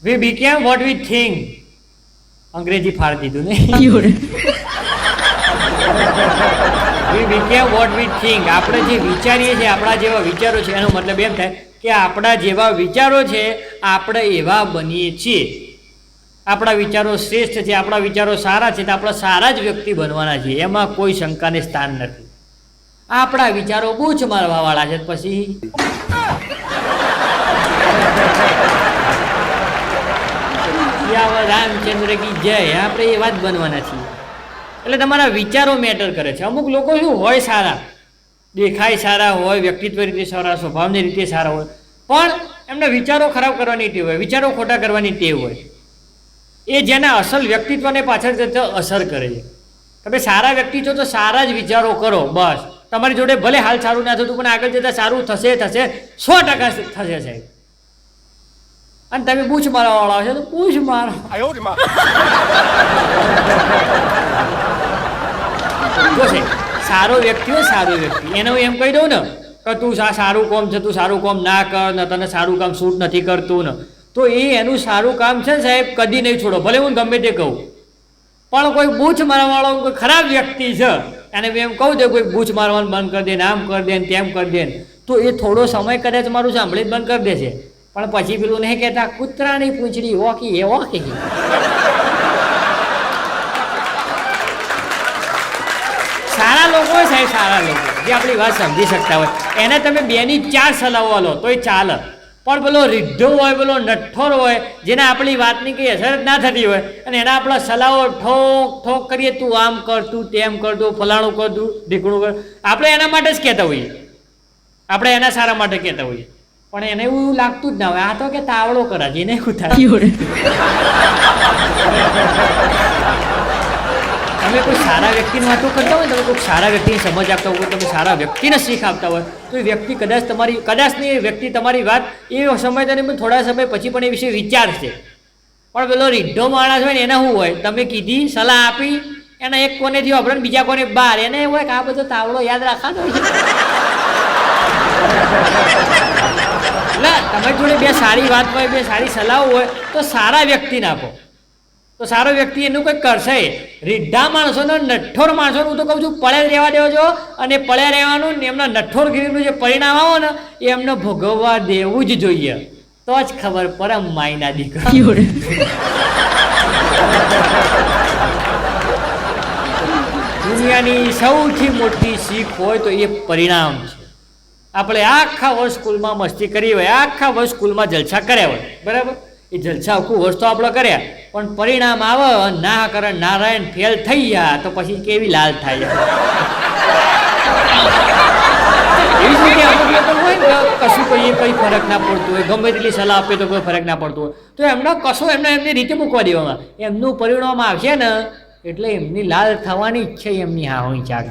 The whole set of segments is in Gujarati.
V became what we think. અંગ્રેજી ફાડી દીધું ને. We became what we think. આપણે જે વિચારીએ છીએ, આપણા જેવા વિચારો છે, એનો મતલબ એમ થાય કે આપણા જેવા વિચારો છે, આપણે એવા બનીએ છીએ. આપણા વિચારો શ્રેષ્ઠ છે, આપણા વિચારો સારા છે, તો આપણે સારા જ વ્યક્તિ બનવાના છીએ. એમાં કોઈ શંકાને સ્થાન નથી. આપણા વિચારો બૂચ મારવા વાળા છે, પછી રામચંદ્ર કી જય. આપણે એવા જ બનવાના છીએ. એટલે તમારા વિચારો મેટર કરે છે. અમુક લોકો શું હોય, સારા દેખાય, સારા હોય, વ્યક્તિત્વ રીતે સારા, સ્વભાવની રીતે સારા હોય, પણ એમના વિચારો ખરાબ કરવાની ટેવ હોય, વિચારો ખોટા કરવાની ટેવ હોય. એ જેના અસલ વ્યક્તિત્વને પાછળ જતા અસર કરે છે. તમે સારા વ્યક્તિ છો તો સારા જ વિચારો કરો, બસ. તમારી જોડે ભલે હાલ સારું ના થતું, પણ આગળ જતાં સારું થશે 100% થશે સાહેબ. અને તમે પૂછ મારવાવાળા છો તો પૂછ મારો. જો સારો વ્યક્તિ હોય, સારો વ્યક્તિ, એને હું એમ કહી દઉં ને કે તું સારું કામ છે, તું સારું કામ ના કર ને, તને સારું કામ શૂટ નથી કરતું ને, તો એ એનું સારું કામ છે સાહેબ, કદી નહીં છોડો, ભલે હું ગમે તે કહું. પણ કોઈ બૂચ મારવાવાળો કોઈ ખરાબ વ્યક્તિ છે, અને એમ કહું દે કોઈ બૂચ મારવાનું બંધ કરી દે ને, આમ કરી દે ને તેમ કરી દે, તો એ થોડો સમય કદાચ મારું સાંભળી જ બંધ કરી દેશે, પણ પછી પેલું નહીં કહેતા કૂતરાની પૂંછડી ઓકી એ ઓકી. સારા લોકો હોય સાહેબ, સારા લોકો જે આપણી વાત સમજી શકતા હોય, એને તમે 2 ની 4 સલાહો લો તોય ચાલે. પણ પેલો રીઢો હોય, પેલો નઠ્ઠોર હોય, જેને આપણી વાતની કંઈ અસર જ ના થતી હોય, અને એના આપણા સલાહો ઠોક ઠોક કરીએ, તું આમ કર, તું તેમ કર, તું ફલાણું કર, તું ઢીકણું કર, આપણે એના માટે જ કહેતા હોઈએ, આપણે એના સારા માટે કહેતા હોઈએ. પણ એને એવું લાગતું જ ના હોય, આ તો કે તાવડો કરાય, એને શું થાય. તમે કોઈ સારા વ્યક્તિની વાતો કરતા હોય, તમે કોઈ સારા વ્યક્તિને સમજ આપતા હોય, તમે સારા વ્યક્તિને શીખ આપતા હોય, તો એ વ્યક્તિ કદાચ નહીં, એ વ્યક્તિ તમારી વાત એ સમય દરમિયાન થોડા સમય પછી પણ એ વિશે વિચારશે. પણ પેલો રીઢો માણસ હોય ને, એને શું હોય, તમે કીધી સલાહ આપી, એના એક કોનેથી વાપરે બીજા કોને બહાર, એને એવું હોય કે આ બધો તાવડો યાદ રાખવાનો હોય. એટલે તમારી જોડે 2 સારી વાત હોય, 2 સારી સલાહો હોય, તો સારા વ્યક્તિને આપો, તો સારો વ્યક્તિ એનું કંઈક કરશે. રીઢા માણસોને, નઠ્ઠોર માણસોને હું તો કહું છું પડ્યા રહેવા દેવો છો, અને પડ્યા રહેવાનું ને એમના નઠ્ઠોરગીરીનું જે પરિણામ આવે ને એ એમને ભોગવવા દેવું જ જોઈએ, તો જ ખબર પડે માયના દીકરા. દુનિયાની સૌથી મોટી શીખ હોય તો એ પરિણામ છે. આપણે આખા વર્ષ સ્કૂલમાં મસ્તી કરી હોય, આખા વર્ષ સ્કૂલમાં જલસા કર્યા હોય, બરાબર, એ જલસા આખું વર્ષ તો આપણે કર્યા, પણ પરિણામ આવે ના કરે, નારાયણ ફેલ થઈ ગયા, તો પછી કેવી લાલ થાય. એવી જ રીતે અમુક લોકો હોય ને, કશું કહીએ કંઈ ફરક ના પડતું હોય, ગમે તેટલી સલાહ આપે તો કોઈ ફરક ના પડતું હોય, તો એમનો કશું એમની રીતે મૂકવા દેવામાં, એમનું પરિણામ આવશે ને એટલે એમની લાલ થવાની ઈચ્છા એમની હા હોય ચાક.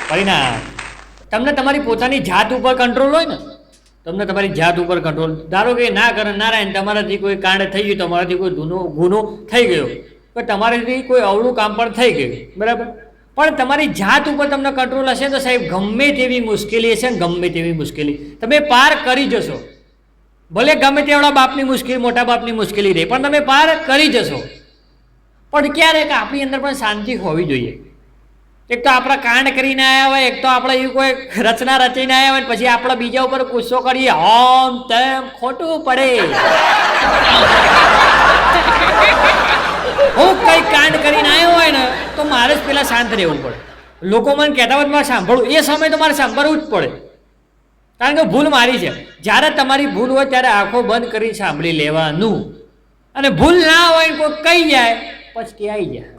પરિણામ તમને તમારી પોતાની જાત ઉપર કંટ્રોલ હોય ને, તમને તમારી જાત ઉપર કંટ્રોલ, ધારો કે ના કરે નારાયણ, તમારાથી કોઈ કાંડ થઈ ગયું, તમારાથી કોઈ ગુનો થઈ ગયો, કે તમારાથી કોઈ અવળું કામ પણ થઈ ગયું, બરાબર, પણ તમારી જાત ઉપર તમને કંટ્રોલ હશે તો સાહેબ ગમે તેવી મુશ્કેલી હશે ને, ગમે તેવી મુશ્કેલી તમે પાર કરી જશો. ભલે ગમે તેવડા બાપની મુશ્કેલી, મોટા બાપની મુશ્કેલી રહે, પણ તમે પાર કરી જશો. પણ ક્યારેક આપણી અંદર પણ શાંતિ હોવી જોઈએ. એક તો આપણા કાંડ કરીને આવ્યા હોય, એક તો આપણે એવી કોઈ રચના રચીને આવ્યા હોય, પછી આપણે બીજા ઉપર ગુસ્સો કરીએ, આમ તેમ ખોટું પડે. હું કંઈ કાંડ કરીને આવ્યો હોય ને તો મારે જ પેલા શાંત રહેવું પડે. લોકો મને કહેતા હોય મારે સાંભળવું, એ સમય તો મારે સાંભળવું જ પડે, કારણ કે ભૂલ મારી છે. જ્યારે તમારી ભૂલ હોય ત્યારે આંખો બંધ કરી સાંભળી લેવાનું, અને ભૂલ ના હોય કોઈ કહી જાય પછી આવી જાય.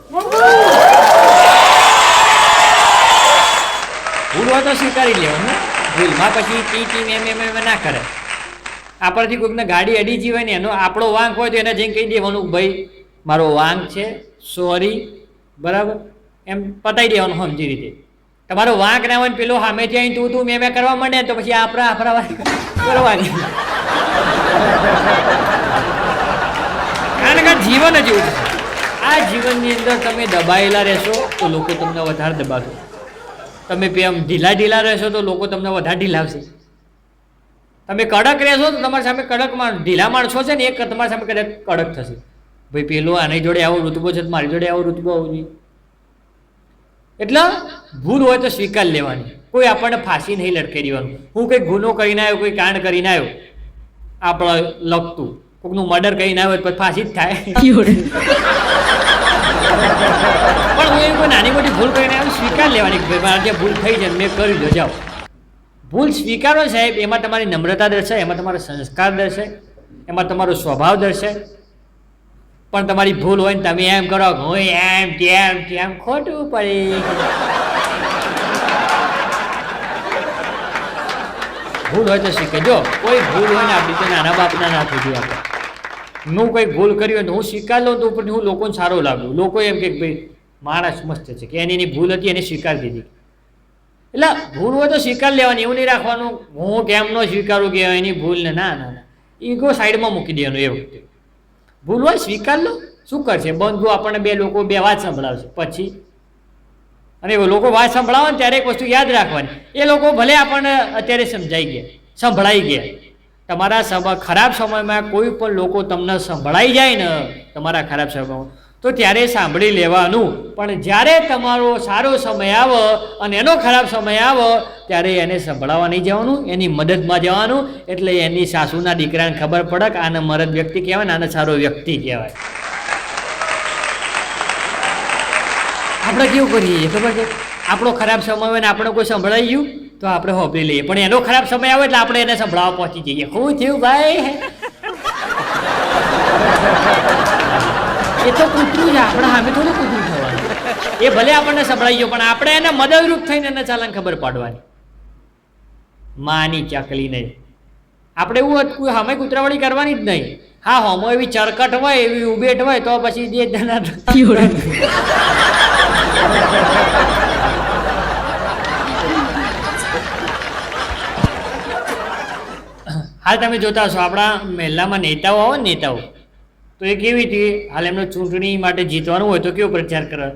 ભૂલ હોય તો સ્વીકારી લેવાનું, ભૂલમાં પછી ટી એમ ના કરે. આપણથી કોઈકને ગાડી અડી જી હોય ને, એનો આપણો વાંક હોય તો એને જઈને કહી દેવાનું, ભાઈ મારો વાંક છે, સોરી, બરાબર, એમ પતાવી દેવાનું સમજી રીતે. તમારો વાંક ના હોય ને પેલો સામેથી આવીને તું મેં કરવા માંડે તો પછી આપણા કરવાની. કારણ કે જીવન જ એવું છે. આ જીવનની અંદર તમે દબાયેલા રહેશો તો લોકો તમને વધારે દબાવશે, તમે આમ ઢીલા રહેશો તો લોકો તમને વધારે ઢીલાવશે. તમે કડક રહેશો તો તમારી સામે કડક ઢીલા માણસો છે ને એક તમારી સામે કદાચ કડક થશે. ભાઈ પેલો આની જોડે આવો ઋતબો છે, મારી જોડે આવો ઋતબો આવવો જોઈએ. એટલે ભૂલ હોય તો સ્વીકાર લેવાની. કોઈ આપણને ફાંસી નહીં લટકાઈ દેવાનું. હું કંઈક ગુનો કરીને આવ્યો, કોઈ કાંડ કરીને આવ્યો આપણે લખતું, કોઈકનું મર્ડર કરીને આવ્યો તો ફાંસી જ થાય. પણ હું એવી કોઈ નાની મોટી ભૂલ કરીને આવ્યો સ્વીકાર લેવાની. મારે જે ભૂલ થઈ છે મેં કરી દો, જાઓ. ભૂલ સ્વીકારો સાહેબ, એમાં તમારી નમ્રતા દર્શાય, એમાં તમારો સંસ્કાર દર્શાય, એમાં તમારો સ્વભાવ દર્શાય. પણ તમારી ભૂલ હોય ને તમે એમ કરો હું એમ તેમ ખોટું પડે. ભૂલ હોય તો શીખે. જો કોઈ ભૂલ હોય ને આપણી તો નાના બાપના ના થઈ ગયું. આપણે હું કંઈક ભૂલ કરી હોય તો હું સ્વીકાર લઉં તો ઉપરથી હું લોકોને સારો લાગુ. લોકો એમ કે ભાઈ માણસ મસ્ત છે કે એની ભૂલ હતી એને સ્વીકાર દીધી. એટલે ભૂલ હોય તો સ્વીકાર લેવાની, એવું નહીં રાખવાનું હું કેમ ન સ્વીકારું કે એની ભૂલ ને. ના ના ના, ઈગો સાઈડમાં મૂકી દેવાનું. એ વખતે ભૂલ હોય સ્વીકાર લો. શું કરશે? બંધુ આપણને બે લોકો બે વાત સંભળાવશે પછી, અને લોકો વાત સંભળાવે ને ત્યારે એક વસ્તુ યાદ રાખવાની, એ લોકો ભલે આપણને અત્યારે સંભળાઈ ગયા. તમારા ખરાબ સમયમાં કોઈ પણ લોકો તમને સંભળાઈ જાય ને તમારા ખરાબ સમયમાં, તો ત્યારે સાંભળી લેવાનું. પણ જ્યારે તમારો સારો સમય આવે અને એનો ખરાબ સમય આવે ત્યારે એને સંભળાવવા નહીં જવાનું, એની મદદમાં જવાનું. એટલે એની સાસુના દીકરાને ખબર પડે કે આને મરદ વ્યક્તિ કહેવાય ને આને સારો વ્યક્તિ કહેવાય. આપણે કેવું કરીએ ખબર છે? આપણો ખરાબ સમય હોય ને આપણે કોઈ સંભળાઈ ગયું તો આપણે હોપી લઈએ, પણ એનો ખરાબ સમય આવે એટલે આપણે એને સંભળાવવા પહોંચી જઈએ. શું થયું ભાઈ? એ તો કૂતરું છે, આપણે સામે થોડું કૂતરું થવાનું. એ ભલે આપણને સંભળાઈ ગયો પણ આપણે એને મદદરૂપ થઈને એને ચાલાને ખબર પાડવાની. માની ચકલી નહીં. આપણે એવું કોઈ સામે કૂતરાવાળી કરવાની જ નહીં. હા હોમો એવી ચરકટ હોય, એવી ઉભેટ હોય તો પછી જે જણા હાલ તમે જોતા હશો આપણા મહેલામાં નેતાઓ આવે ને, નેતાઓ તો એ કેવી હતી, હાલ એમને ચૂંટણી માટે જીતવાનું હોય તો કેવો પ્રચાર કરે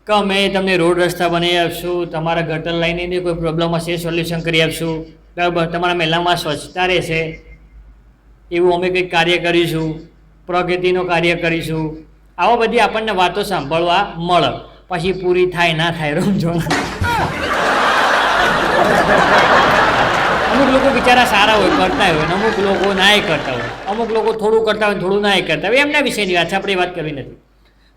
કે અમે તમને રોડ રસ્તા બનાવી આપશું, તમારા ગટર લાઈનની કોઈ પ્રોબ્લેમ હશે સોલ્યુશન કરી આપશું, બરાબર, તમારા મહેલામાં સ્વચ્છતા રહેશે, એવું અમે કંઈક કાર્ય કરીશું, પ્રગતિનું કાર્ય કરીશું. આવા બધી આપણને વાતો સાંભળવા મળે. પછી પૂરી થાય ના થાય રમજો. અમુક લોકો બિચારા સારા હોય, કરતા હોય, અમુક લોકો નાય કરતા હોય, અમુક લોકો થોડું કરતા હોય થોડું નાય કરતા હોય. એમના વિશેની વાત છે, આપણે વાત કરવી નથી.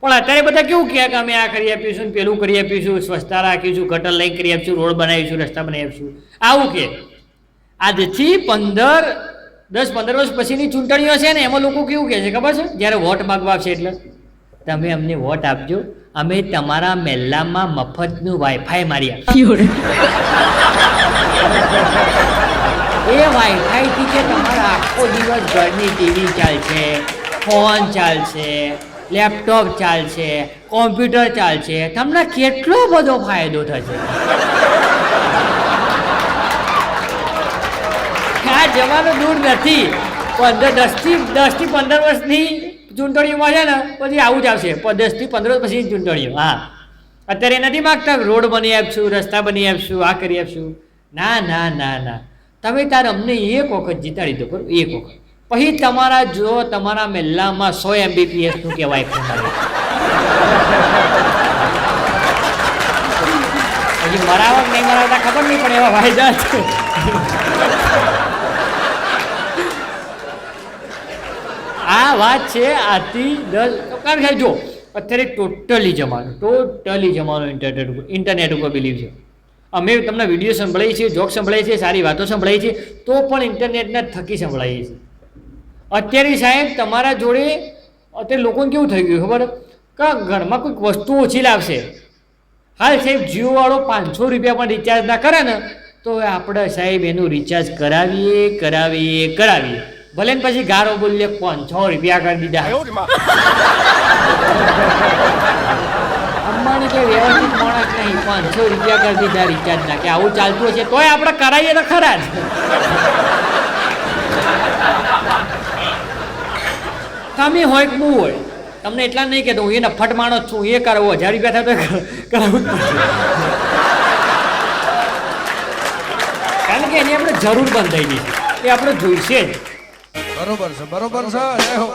પણ અત્યારે બધા કેવું કહે કે અમે આ કરી આપીશું, પેલું કરી આપીશું, સ્વચ્છતા રાખીશું, ગટર લાઈન કરી આપીશું, રોડ બનાવીશું, રસ્તા બનાવી આપીશું. આવું કે આજથી 10-15 વર્ષ પછીની ચૂંટણીઓ છે ને એમાં લોકો કેવું કહે છે ખબર છે? જ્યારે વોટ માગવા આવશે એટલે તમે અમને વોટ આપજો, અમે તમારા મહેલામાં મફતનું વાઈફાઈ મારી આપીશું. એ વાઈફાઈથી કે તમારા આખો દિવસ ઘરની ટીવી ચાલશે, ફોન ચાલશે, લેપટોપ ચાલશે, કોમ્પ્યુટર ચાલશે, તમને કેટલો બધો ફાયદો થશે. આ જવાનો દૂર નથી. 10-15 વર્ષની ચૂંટણીઓમાં છે ને પછી આવું જ આવશે. 10-15 વર્ષ પછી ચૂંટણીઓ. હા, અત્યારે નથી માગતા રોડ બની આપશું, રસ્તા બની આપશું, આ કરી આપશું. ના ના ના ના, તમે તાર અમને એક વખત જીતાડી દો, બરાબર, એક વખત. પછી તમારા જો તમારા મહેલામાં 100 MBPSનું કહેવાય હજી મરાવક નહીં મરાવતા ખબર નહીં પણ એવા ફાયદા છે. આ વાત છે આજથી 10, કારણ કે જો અત્યારે ટોટલી જમાનો ઇન્ટરનેટ ઉપર બિલીવ છે. અમે તમને વિડીયો સંભળાવીએ છીએ, જોક સંભળાવીએ છીએ, સારી વાતો સંભળાવીએ છીએ, તો પણ ઇન્ટરનેટના થકી સંભળાવીએ છીએ. અત્યારે સાહેબ તમારા જોડે અત્યારે લોકોને કેવું થઈ ગયું ખબર કે ઘરમાં કોઈક વસ્તુ ઓછી લાવશે, હાલ સાહેબ જીઓવાળો 500 રૂપિયા પણ રિચાર્જ ના કરે ને તો આપણે સાહેબ એનું રિચાર્જ કરાવીએ ભલે ને પછી ગારો બોલીએ 500 રૂપિયા કરી દીધા. અંબાણી કે વ્યવસ્થિત માણસ નહીં, 500 રૂપિયા કરી દીધા રિચાર્જ ના, કે આવું ચાલતું હશે તોય આપણે કરાવીએ તો ખરા જ. તમે હોય કે હું હોય, તમને એટલા નહીં કહેતો હું એ નફટ માણસ છું, એ કરાવું 1000 રૂપિયા થાય તો કરાવું, કારણ કે એની આપણે જરૂર બંધ થઈ ગઈ છે. એ આપણે જોઈશે જ. બરોબર છે જય હો